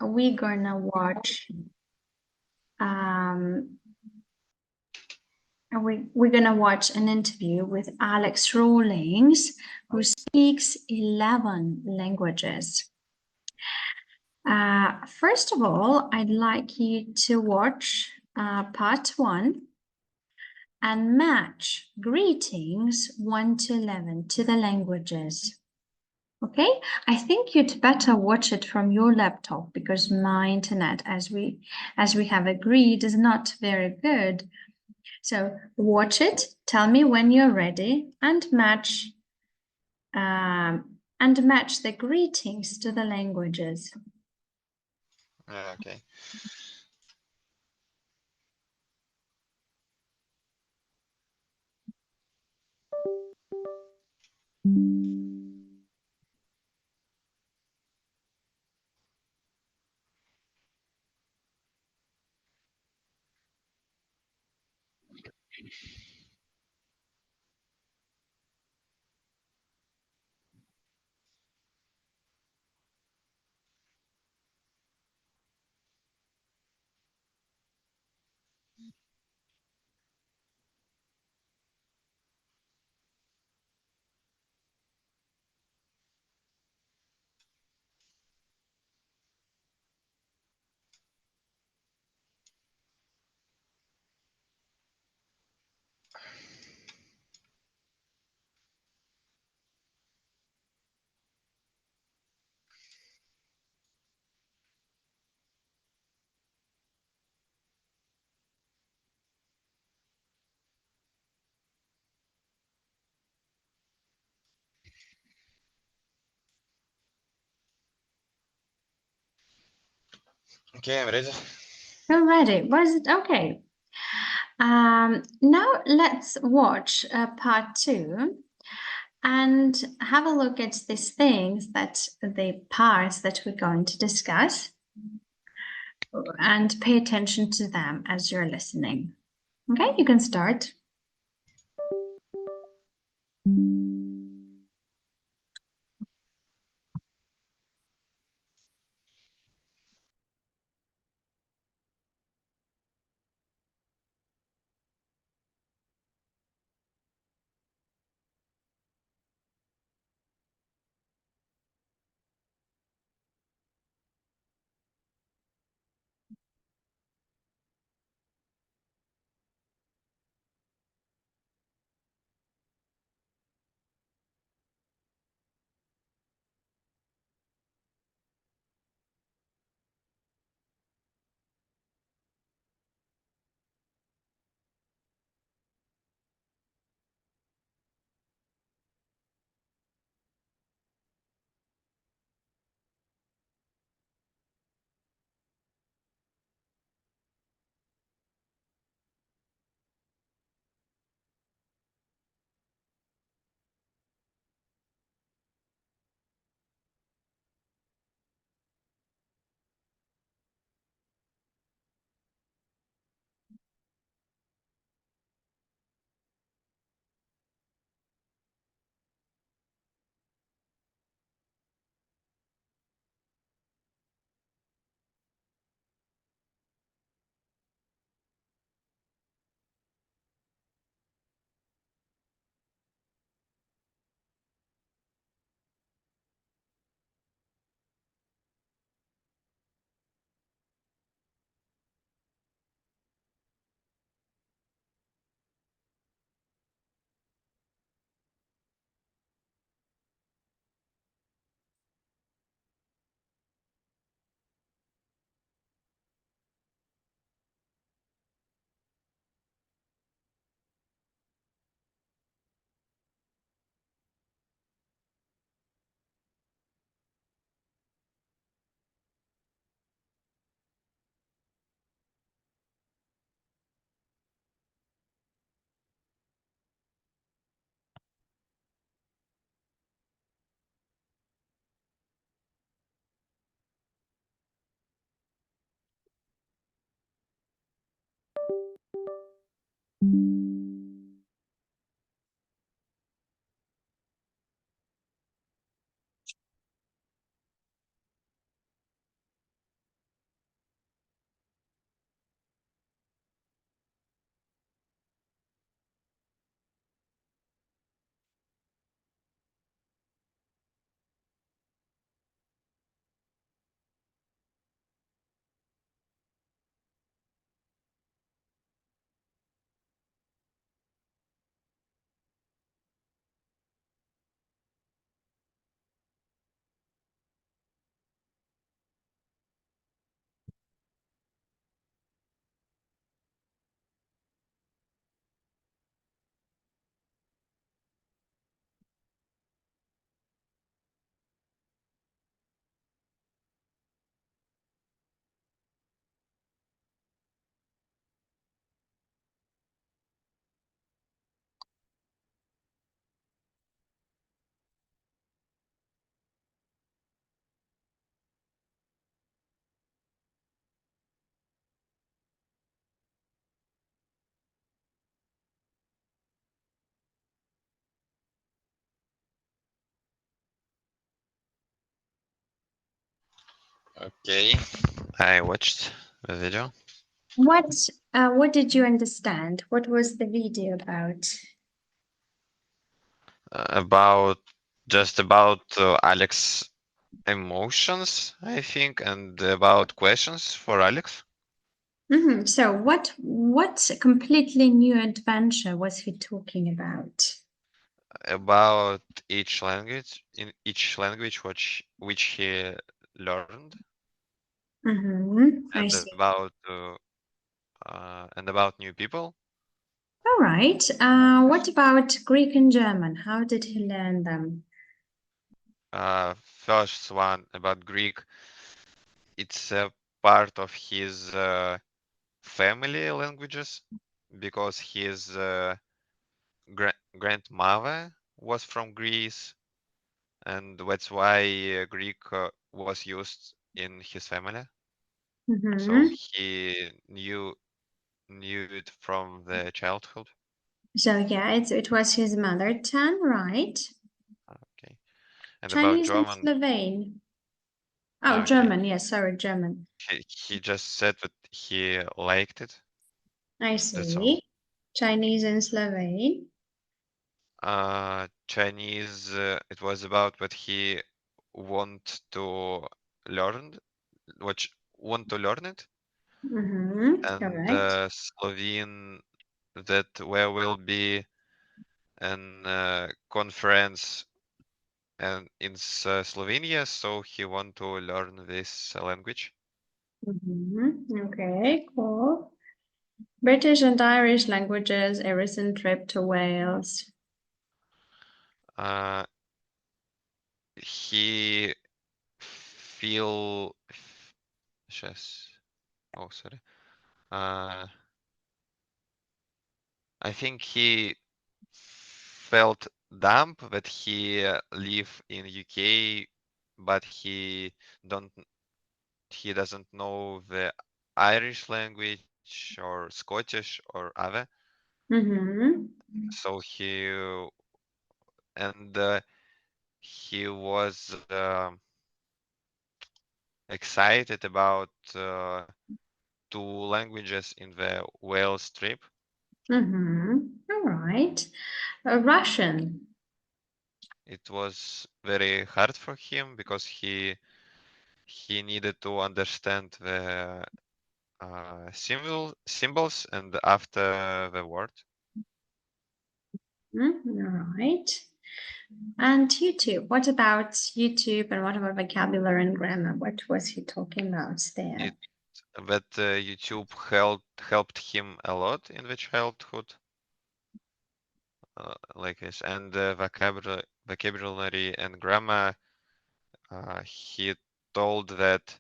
we're gonna watch um, we're gonna watch an interview with Alex Rawlings, who speaks 11 languages. First of all, I'd like you to watch part 1 and match greetings 1 to 11 to the languages. Okay, I think you'd better watch it from your laptop because my internet, as we have agreed, is not very good. So watch it, tell me when you're ready, and match the greetings to the languages. Okay. Okay, I'm ready. You're ready. Was it okay? Now let's watch part 2 and have a look at these things, that the parts that we're going to discuss, and pay attention to them as you're listening. Okay, you can start. Okay, I watched the video What did you understand? What was the video about? about just about Alex emotions, I think, and about questions for Alex. So what completely new adventure was he talking about? About each language, in each language which he learned, I and see. about new people. All right. What about Greek and German? How did he learn them? First one about Greek. It's a part of his family languages because his grandmother was from Greece, and that's why Greek was used in his family. So Mm-hmm. he knew it from the childhood. So yeah, it was his mother tongue, right? Okay. And about Chinese and German, Slovene. Oh, okay, German. Yes, sorry, German. he just said that he liked it. I That's all. see. Chinese and Slovene. Chinese, it was about what he want to learn, what want to learn it, and Correct. Slovene that there will be an conference and in Slovenia, so he want to learn this language. Okay, cool. British and Irish languages, a recent trip to Wales. Uh, he feel just oh sorry. Uh, I think he felt dumb that he live in UK, but don't he doesn't know the Irish language or Scottish or other. Mm-hmm. So he was excited about two languages in the Wales trip. All right. Russian. It was very hard for him because he needed to understand the symbols and after the word. All right. And YouTube. What about YouTube and what about vocabulary and grammar? What was he talking about there? It that YouTube helped him a lot in the childhood, like this, and vocabulary and grammar. He told that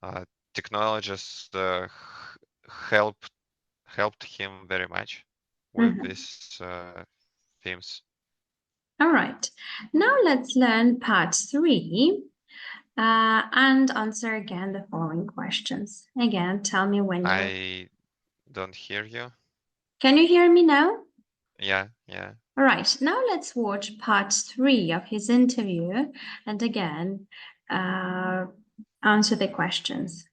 uh, technologies helped him very much with Mhm. these themes. All right. Now let's learn part three and answer again the following questions. Again, tell me when you're. I don't hear you. Can you hear me now? Yeah, yeah. All right. Now let's watch part three of his interview and again uh, answer the questions.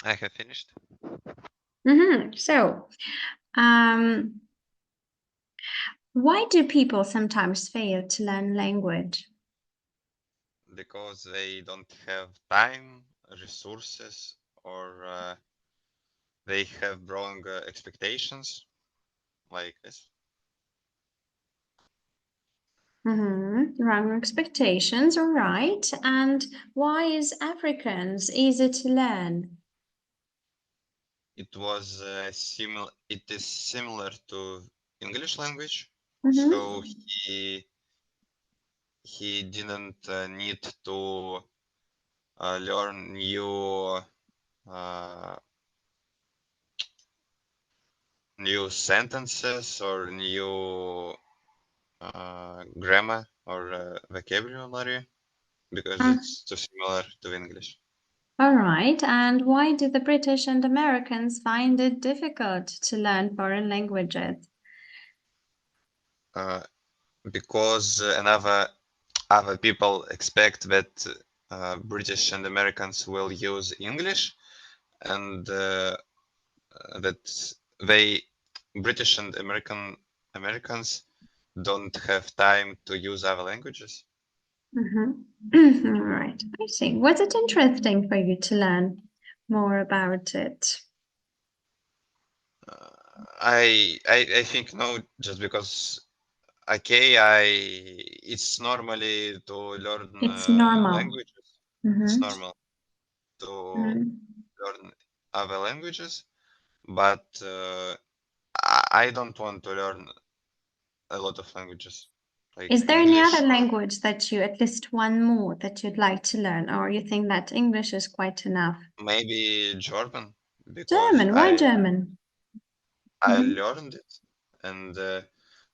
I have finished. So, why do people sometimes fail to learn language? Because they don't have time, resources, or they have wrong expectations, like this. Wrong expectations, all right. And why is Afrikaans easy to learn? It was similar. It is similar to English language, Mhm. so he didn't need to learn uh, new sentences or new grammar or vocabulary because Mm. it's too similar to English. All right. And why do the British and Americans find it difficult to learn foreign languages? Because other people expect that British and Americans will use English, and that they British and Americans don't have time to use other languages. All right. I see. Was it interesting for you to learn more about it? I think no, just because okay, it's normally to learn It's normal. languages. It's Mhm. normal to Mm. learn other languages, but I don't want to learn a lot of languages like Is there any English other or language that you, at least one more, that you'd like to learn, or you think that English is quite enough? maybe German because German, why German? I Mhm. learned it, and Mm.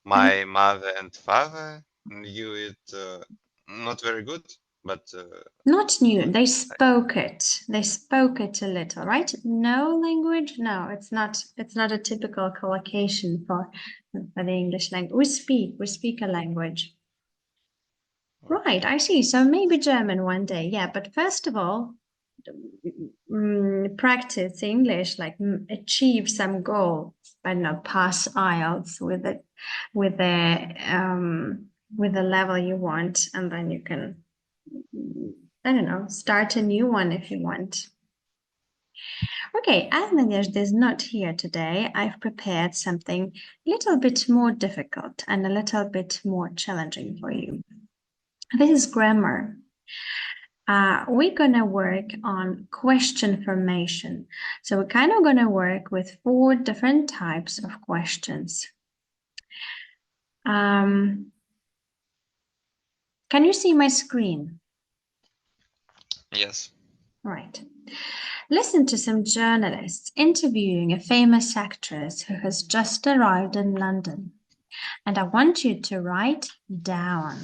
my mother and father knew it not very good, but Not new, like they spoke it. They spoke it a little, right? No language? No, it's not a typical collocation for the English language. We speak a language. Right, I see. So maybe German one day, yeah. But first of all, practice English, like achieve some goal. I don't know, pass IELTS with the level you want, and then you can, I don't know, start a new one if you want. Okay, as Nadezhda is not here today, I've prepared something a little bit more difficult and a little bit more challenging for you. This is grammar. We're gonna work on question formation. So we're kind of gonna work with 4 different types of questions. Can you see my screen? yes. Right. Listen to some journalists interviewing a famous actress who has just arrived in London. And I want you to write down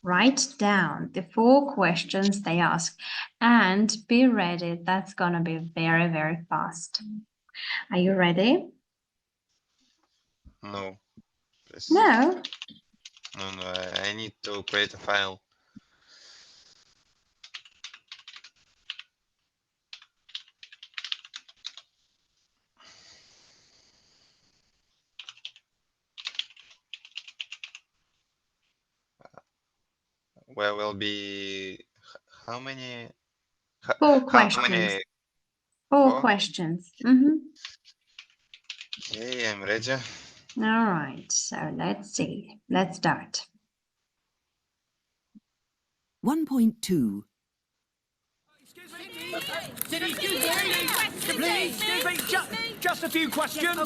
the 4 questions they ask and be ready. That's going to be very, very fast. Are you ready? No, please. No. No, I need to create a file. Where will be how many 4 how questions. many 4 4? questions. Okay, I'm ready. All right. So let's see. Let's start. 1.2. Just a few questions.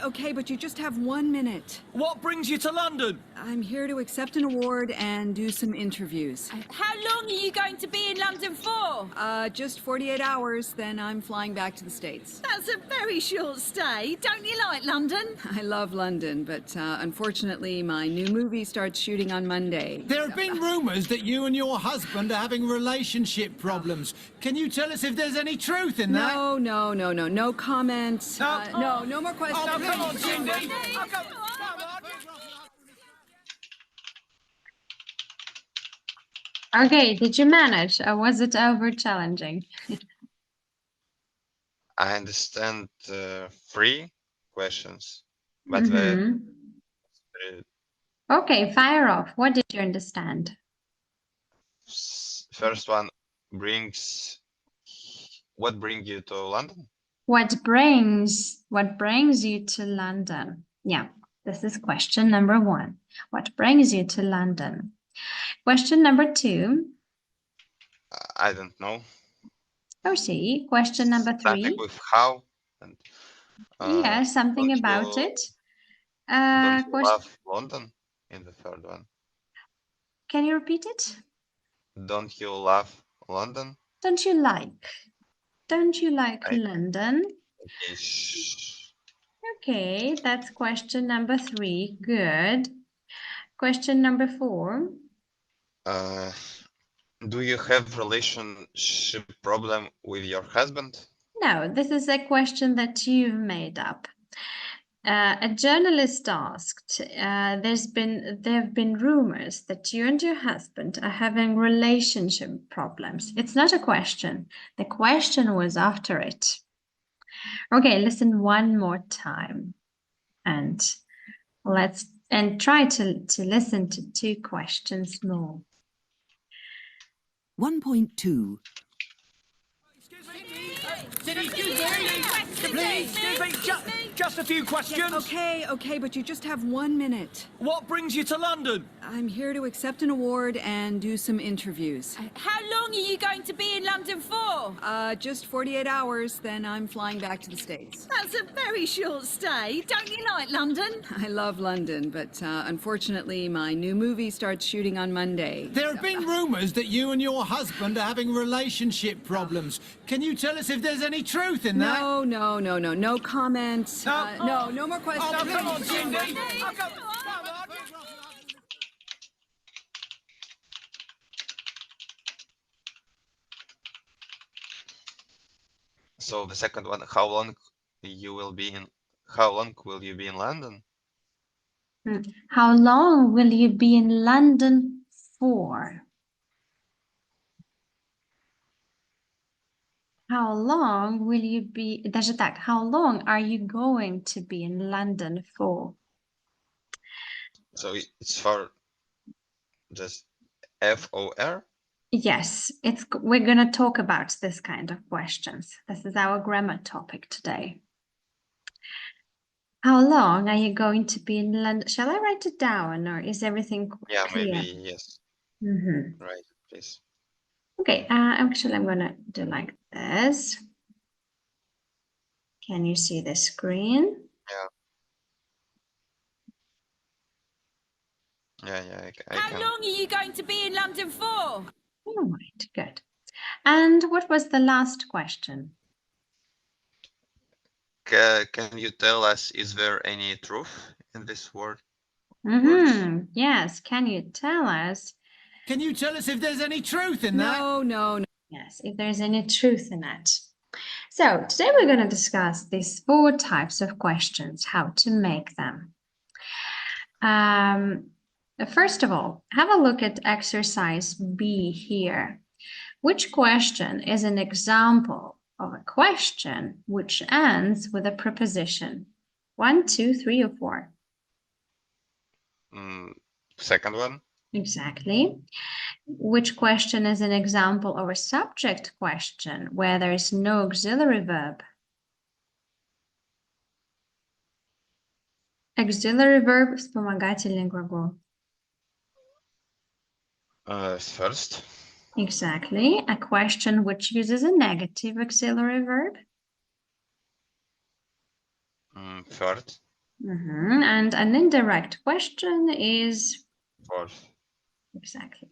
Okay, but you just have 1 minute. What brings you to London? I'm here to accept an award and do some interviews. How long are you going to be in London for? Just 48 hours, then I'm flying back to the States. That's a very short stay. Don't you like London? I love London, but unfortunately, my new movie starts shooting on Monday. There have been rumours that you and your husband are having relationship problems. Can you tell us if there's any truth in that? No comment. No more questions. Oh, come on, Cindy. Oh, come on. Okay, did you manage or was it over challenging? I understand 3 questions, but the Mhm. Okay, fire off. What did you understand? first one what brings you to London? What brings you to London? Yeah, this is question number 1. What brings you to London? Question number 2. I don't know. Oh, see. Question number Something 3. with how and Yeah, something don't about you, it. don't you Question. love London in the third one? Can you repeat it? Don't you love London? Don't you like? Don't you like I- London? Okay, shh. Okay, that's question number 3. Good. Question number 4. Do you have relationship problem with your husband? No, this is a question that you've made up. A journalist asked, there have been rumors that you and your husband are having relationship problems. It's not a question. The question was after it. Okay, listen one more time and try to listen to 2 questions more. 1.2. Excuse me, just a few questions. Okay, but you just have 1 minute. What brings you to London? I'm here to accept an award and do some interviews. How long are you going to be in London for? Just 48 hours, then I'm flying back to the States. That's a very short stay. Don't you like London? I love London, but unfortunately, my new movie starts shooting on Monday. There have been rumours that you and your husband are having relationship problems. Can you tell us if there's any truth in that? No comments. No. No more questions. Oh, come on, Cindy. Oh, come on. So the second one, how long will you be in London? How long will you be in London for? How long will you be, даже так, how long are you going to be in London for? So it's for just FOR? Yes, we're going to talk about this kind of questions. This is our grammar topic today. How long are you going to be in London? Shall I write it down or is everything Yeah, clear? maybe yes. Mm-hmm. Right, please. Okay, actually I'm gonna do like this. Can you see the screen? Yeah, I How can. long are you going to be in London for? All right, good. And what was the last question? Can you tell us, is there any truth in this word? Mm-hmm. Yes, can you tell us? Can you tell us if there's any truth in that? No. Yes, if there's any truth in it. So today we're going to discuss these 4 types of questions, how to make them. First of all, have a look at exercise B here. Which question is an example of a question which ends with a preposition? 1, 2, 3, or 4? Second one. Exactly. Which question is an example of a subject question where there is no auxiliary verb? Auxiliary verb, вспомогательный глагол. First. Exactly. A question which uses a negative auxiliary verb. Third. And an indirect question is Fourth. exactly.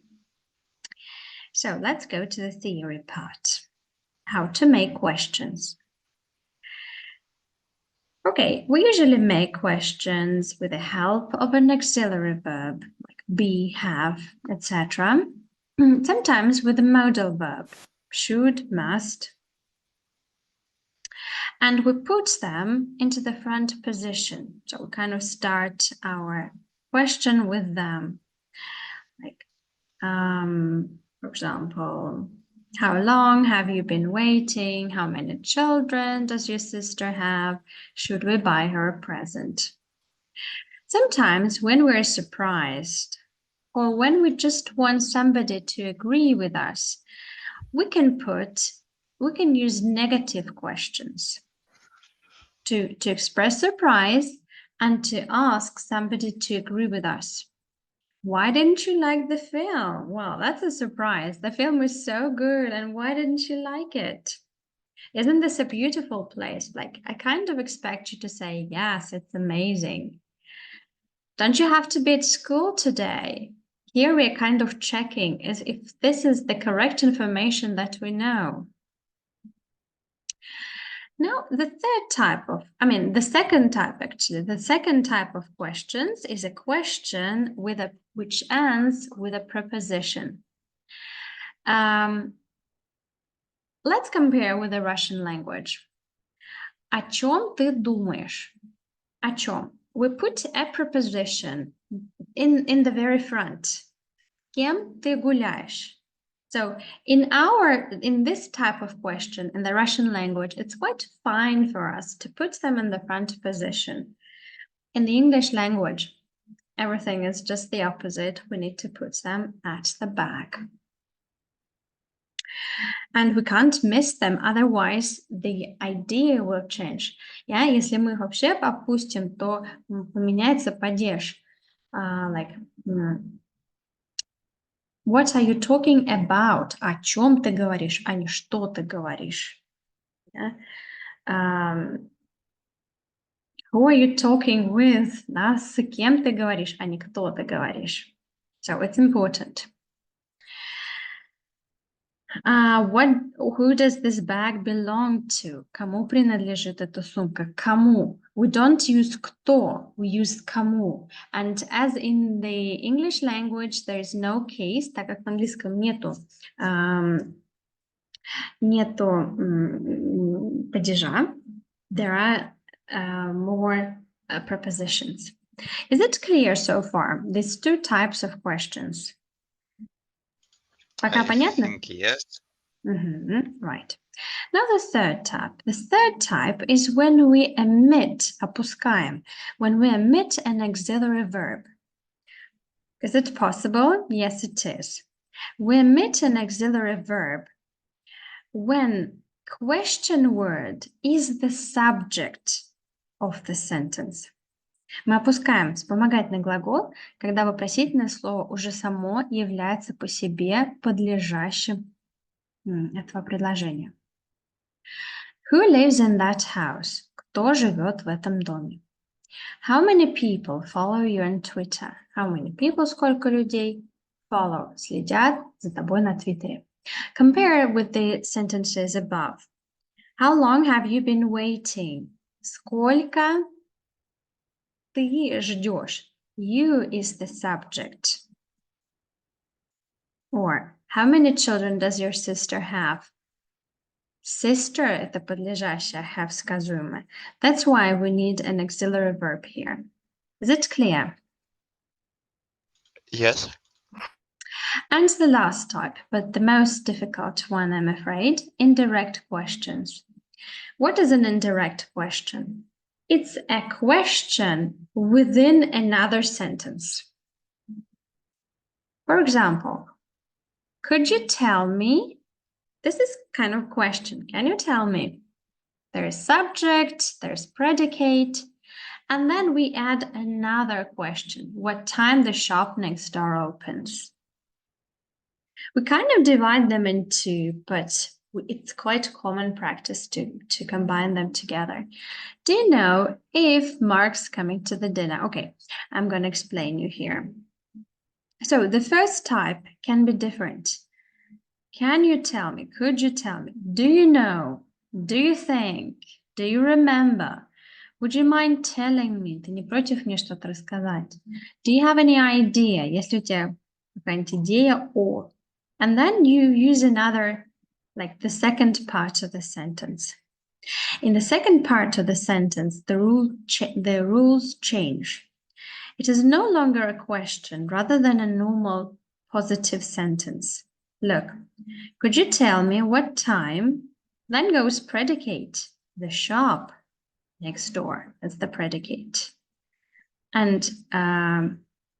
So let's go to the theory part. How to make questions. Okay, we usually make questions with the help of an auxiliary verb like be, have, etc. Sometimes with a modal verb, should, must. And we put them into the front position. So we kind of start our question with them. Like, for example, How long have you been waiting? How many children does your sister have? Should we buy her a present? Sometimes when we're surprised or when we just want somebody to agree with us, we can use negative questions to express surprise and to ask somebody to agree with us. Why didn't you like the film? Well, that's a surprise. The film was so good, and why didn't you like it? Isn't this a beautiful place? Like, I kind of expect you to say, yes, it's amazing. Don't you have to be at school today? Here we are kind of checking as if this is the correct information that we know. Now, the second type of questions is a question which ends with a preposition. Let's compare with the Russian language. О чем ты думаешь? О чем? We put a preposition in the very front. Кем ты гуляешь? So in this type of question in the Russian language, it's quite fine for us to put them in the front position. In the English language, everything is just the opposite. We need to put them at the back. And we can't miss them, otherwise the idea will change. Yeah, если мы вообще опустим, то поменяется падеж. Like, what are you talking about? О чем ты говоришь, а не что ты говоришь. Yeah? Who are you talking with? Да? С кем ты говоришь, а не кто ты говоришь. So it's important. Who does this bag belong to? Кому принадлежит эта сумка? Кому? We don't use кто, we use кому. And as in the English language, there is no case, так как в английском нету падежа, there are more prepositions. Is it clear so far? These two types of questions. Пока понятно? I think yes. Right. Now the third type. The third type is when we omit, опускаем, when we omit an auxiliary verb. Is it possible? Yes, it is. We omit an auxiliary verb when question word is the subject of the sentence. Мы опускаем вспомогательный глагол, когда вопросительное слово уже само является по себе подлежащим этого предложения. Who lives in that house? Кто живет в этом доме? How many people follow you on Twitter? How many people, сколько людей? Follow, следят за тобой на Твиттере. Compare with the sentences above. How long have you been waiting? Сколько ты ждешь? You is the subject. Or, how many children does your sister have? Sister – это подлежащее, have сказуемое. That's why we need an auxiliary verb here. Is it clear? Yes. And the last type, but the most difficult one, I'm afraid, indirect questions. What is an indirect question? It's a question within another sentence. For example, could you tell me? This is kind of question. Can you tell me? There is subject, there's predicate, and then we add another question. What time the shop next door opens? We kind of divide them in two, but it's quite common practice to combine them together. Do you know if Mark's coming to the dinner? Okay, I'm going to explain you here. So the first type can be different. Can you tell me? Could you tell me? Do you know? Do you think? Do you remember? Would you mind telling me? Ты не против мне что-то рассказать? Do you have any idea? Если у тебя какая-нибудь идея о. And then you use another, like the second part of the sentence. In the second part of the sentence, the rules change. It is no longer a question rather than a normal positive sentence. Look, could you tell me what time? Then goes predicate, the shop next door. That's the predicate. And,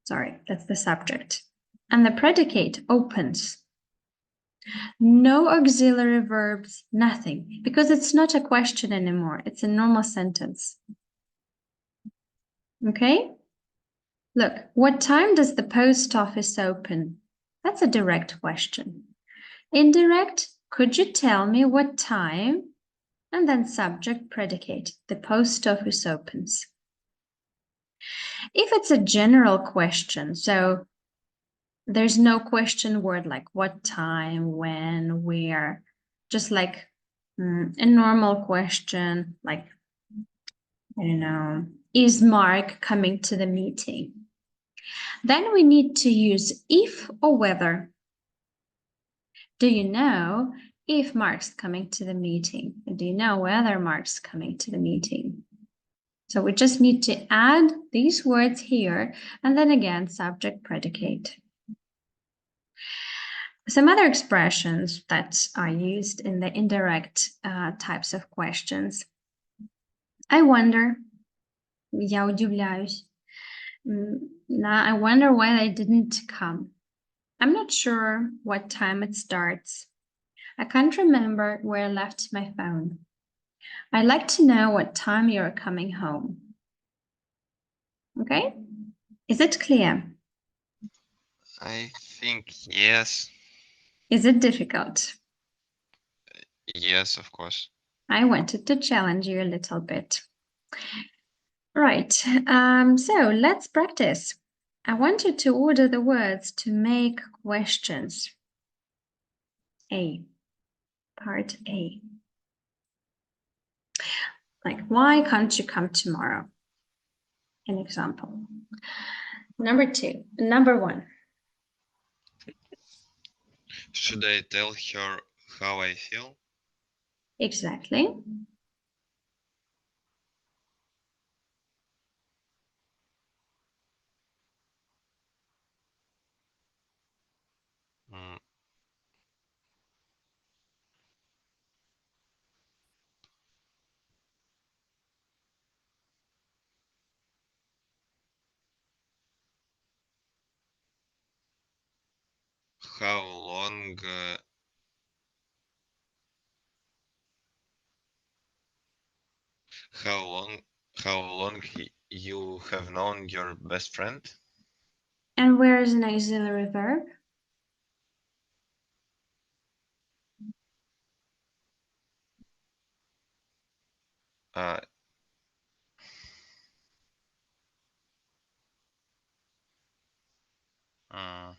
sorry, that's the subject. And the predicate opens. No auxiliary verbs, nothing, because it's not a question anymore. It's a normal sentence. Okay? Look, what time does the post office open? That's a direct question. Indirect, could you tell me what time? And then subject, predicate, the post office opens. If it's a general question, so there's no question word like what time, when, where, just like a normal question, like, I don't know, is Mark coming to the meeting? Then we need to use if or whether. Do you know if Mark's coming to the meeting? Do you know whether Mark's coming to the meeting? So we just need to add these words here, and then again, subject, predicate. Some other expressions that are used in the indirect types of questions. I wonder, я удивляюсь. I wonder why they didn't come. I'm not sure what time it starts. I can't remember where I left my phone. I'd like to know what time you're coming home. Okay? Is it clear? I think yes. Is it difficult? Yes, of course. I wanted to challenge you a little bit. Right, so let's practice. I want you to order the words to make questions. A, part A. Like, why can't you come tomorrow? An example. Number one. Should I tell her how I feel? Exactly. Mm, How long how long you have known your best friend? And where is an auxiliary verb? Uh, mm,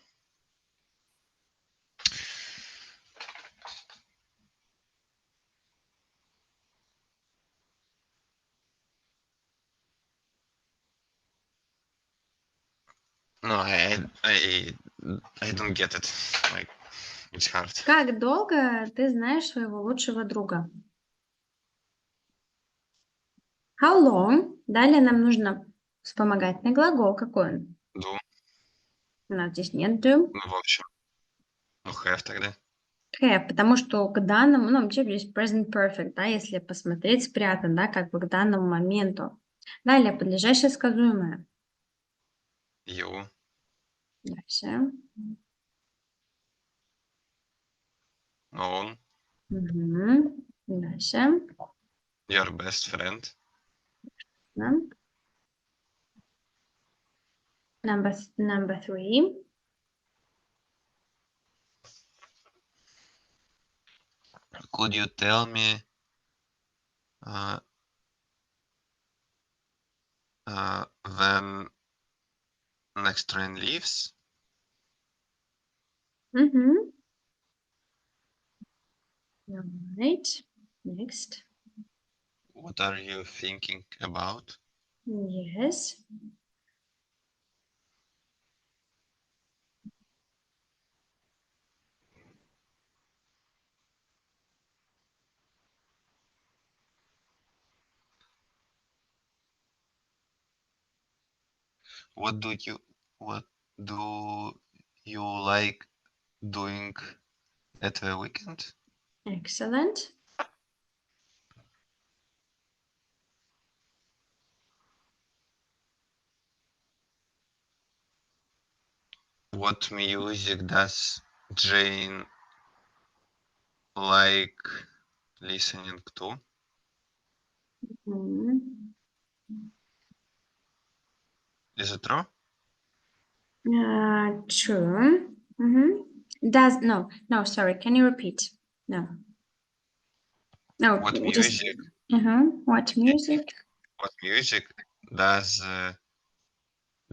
no, I don't get it. Like, it's hard. Как долго ты знаешь своего лучшего друга? How long? Далее нам нужно вспомогательный глагол. Какой он? Do, У нас здесь нет do. ну, в общем. Ну, have тогда. Have, потому что к данному, ну, вообще здесь present perfect, да, если посмотреть, спрятан, да, как бы к данному моменту. Далее, подлежащее сказуемое. You, Дальше. known, Мгм. Дальше. your best friend. Да. Number three. Could you tell me uh, when next train leaves? Мгм. Right. Next. What are you thinking about? Yes. What do you like doing at the weekend? Excellent. What music does Jane like listening to? Hmm. Is it true? True. No, sorry. Can you repeat? No. No, What just music? what music? What music does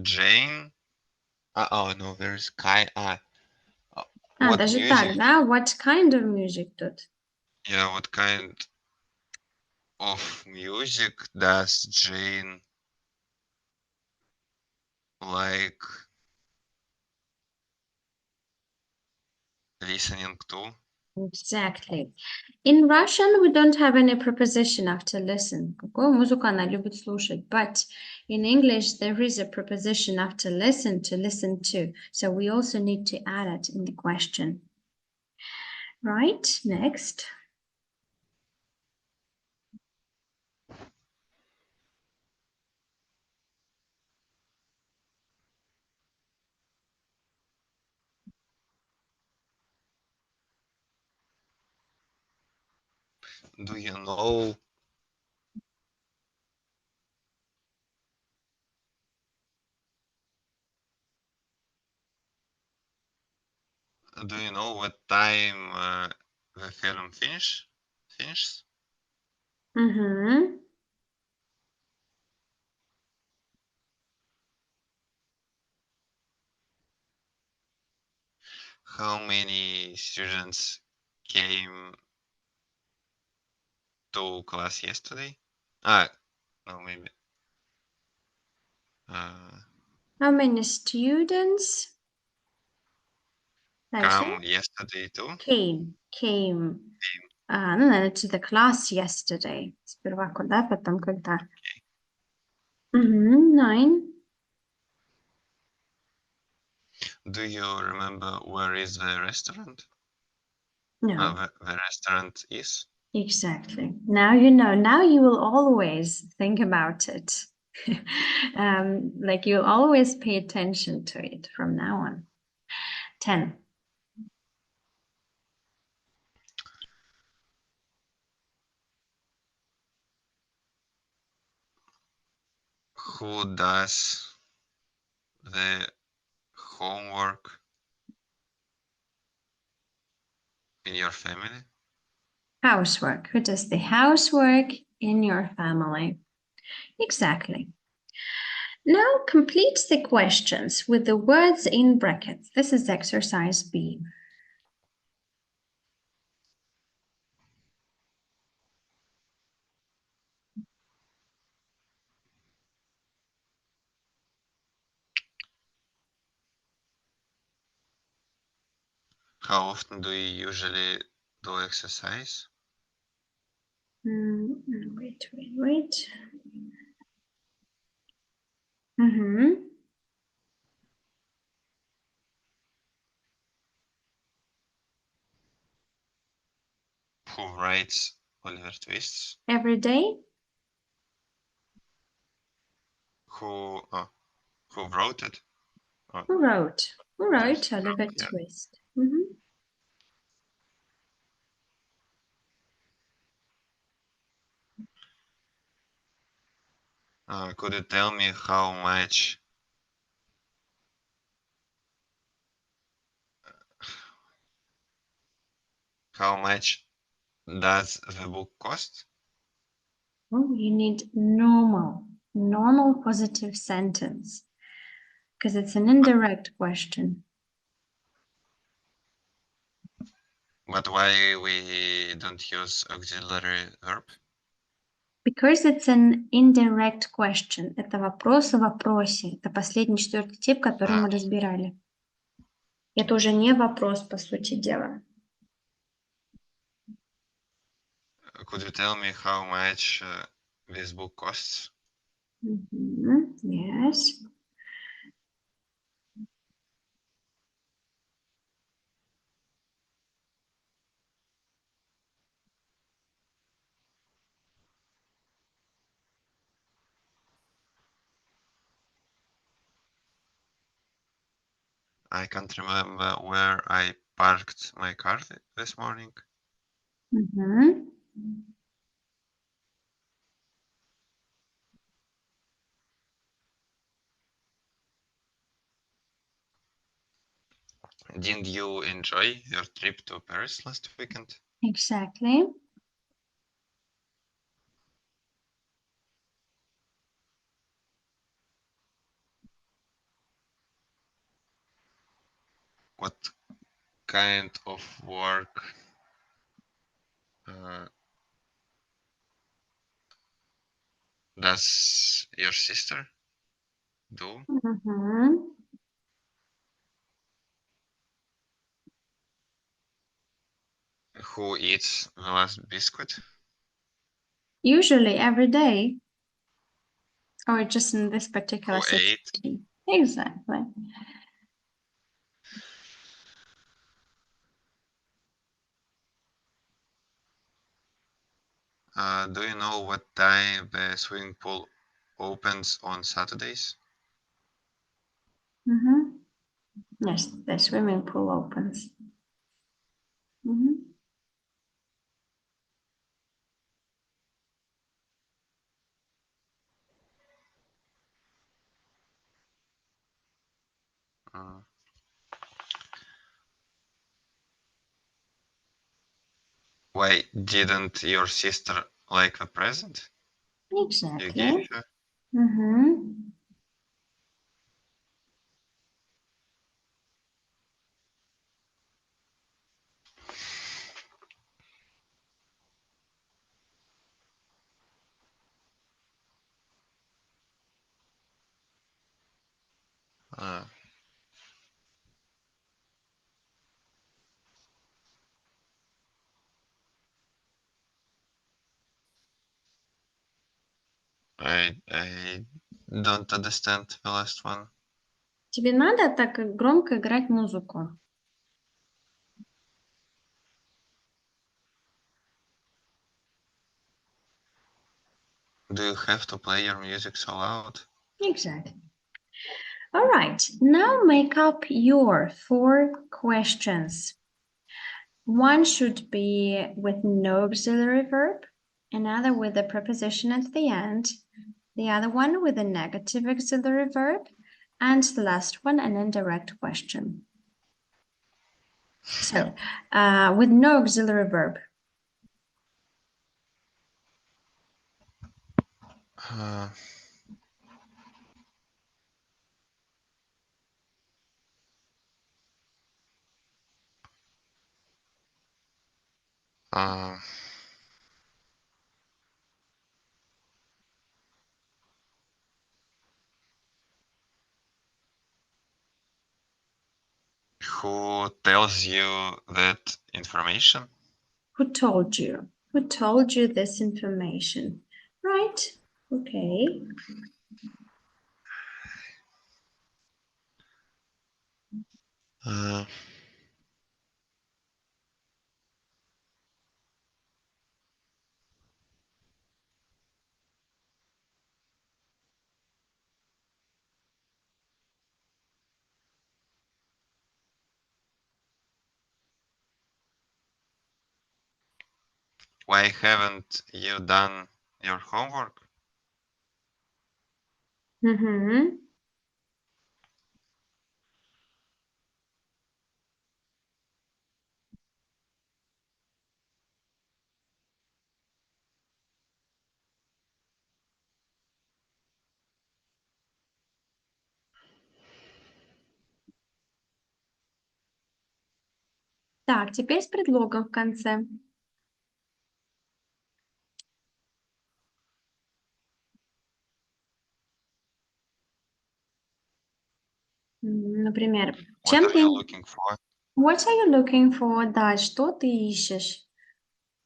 Jane? Oh no, there's Kai. What Даже music? так, да? What kind of music тут? Yeah, what kind of music does Jane like listening to? Exactly. In Russian, we don't have any preposition after listen. Какую музыку она любит слушать? But in English, there is a preposition after listen to listen to. So we also need to add it in the question. Right, next. Do you know what time the film finishes? Mm-hmm. How many students came to class yesterday? No, maybe. How many students? Дальше. Come yesterday too? Came. Ну, наверное, to the class yesterday. Сперва куда, потом когда. Nine. Do you remember where is the restaurant? No. The restaurant is? Exactly. Now you know. Now you will always think about it. Like you'll always pay attention to it from now on. 10. Who does the homework in your family? Housework. Who does the housework in your family? Exactly. Now complete the questions with the words in brackets. This is exercise B. How often do you usually do exercise? Wait. Mm-hmm. Who writes Oliver Twists? Every day? Who wrote it? Who wrote? Who wrote Yes. Oliver Yeah. Twist? Mm-hmm. Could you tell me how much does the book cost? Oh, you need normal positive sentence because it's an indirect question. But why we don't use auxiliary verb? Because it's an indirect question. Это вопрос о вопросе. Это последний четвертый тип, который мы разбирали. Это уже не вопрос, по сути дела. Could you tell me how much this book costs? Yes. I can't remember where I parked my car this morning. Мгм. Didn't you enjoy your trip to Paris last weekend? Exactly. What kind of work does your sister do? Мгм. Who eats the last biscuit? Usually every day, or just in this particular Who ate? situation. Exactly. Do you know what time the swimming pool opens on Saturdays? Мгм. Yes, the swimming pool opens. Мгм. Uh, Why didn't your sister like the present you Exactly. gave her? Мгм. Uh, I don't understand the last one. Тебе надо так громко играть музыку? Do you have to play your music so loud? Exactly. All right, now make up your 4 questions. One should be with no auxiliary verb, another with a preposition at the end, the other one with a negative auxiliary verb, and the last one an indirect question. So, with no auxiliary verb. Uh, uh, who tells you that information? Who told you? Who told you this information? Right, okay. Uh, why haven't you done your homework? Мгм. Так, теперь с предлогом в конце. Например, What чем are ты... you looking for? What are you looking for? Да, что ты ищешь?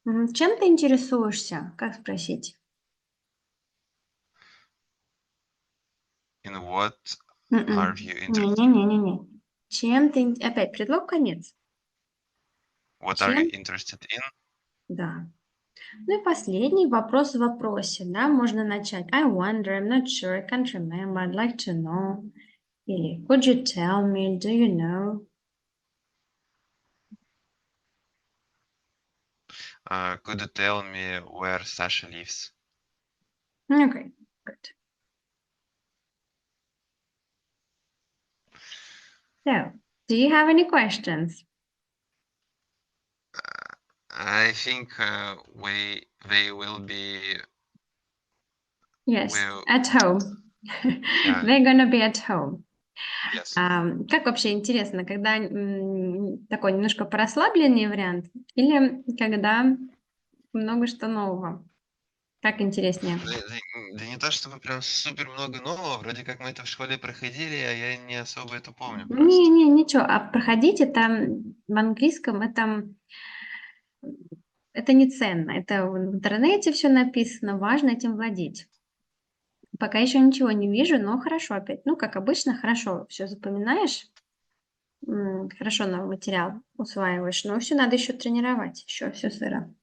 Чем ты интересуешься? Как спросить? In what Мгм. are you interested? Не-не-не-не-не. Чем ты... Опять предлог конец. What are you Чем? interested in? Да. Ну и последний вопрос в вопросе, да, можно начать. I wonder, I'm not sure, I can't remember, I'd like to know. Или could you tell me, do you know? Could you tell me where Sasha lives? Okay, good. So, do you have any questions? I think they will be Yes, will at home. Yeah. They're gonna be at home. yes. Как вообще интересно, когда такой немножко порасслабленный вариант или когда много что нового? Как интереснее? Да не то чтобы прям супер много нового, вроде как мы это в школе проходили, а я не особо это помню просто. Не, ничего. А проходить это в английском это не ценно. Это в интернете все написано, важно этим владеть. Пока еще ничего не вижу, но хорошо опять. Ну, как обычно, хорошо все запоминаешь, хорошо новый материал усваиваешь, но все надо еще тренировать, еще все сыро.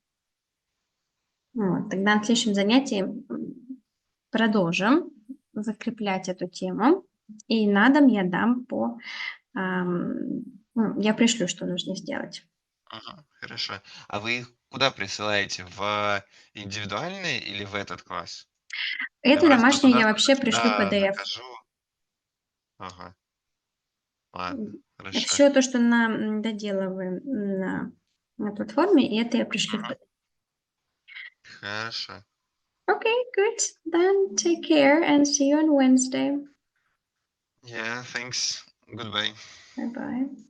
Вот, тогда на следующем занятии продолжим закреплять эту тему. И на дом я дам я пришлю, что нужно сделать. Ага, хорошо. А вы их куда присылаете? В индивидуальный или в этот класс? Я Это вроде то домашнее туда, я то вообще пришлю сюда PDF. захожу. Ага, ладно, Это хорошо. все то, что доделываем на платформе, и это я пришлю в Мгм. PDF. Хорошо. Okay, good. Then take care and see you on Wednesday. Yeah, thanks. Goodbye. Bye bye.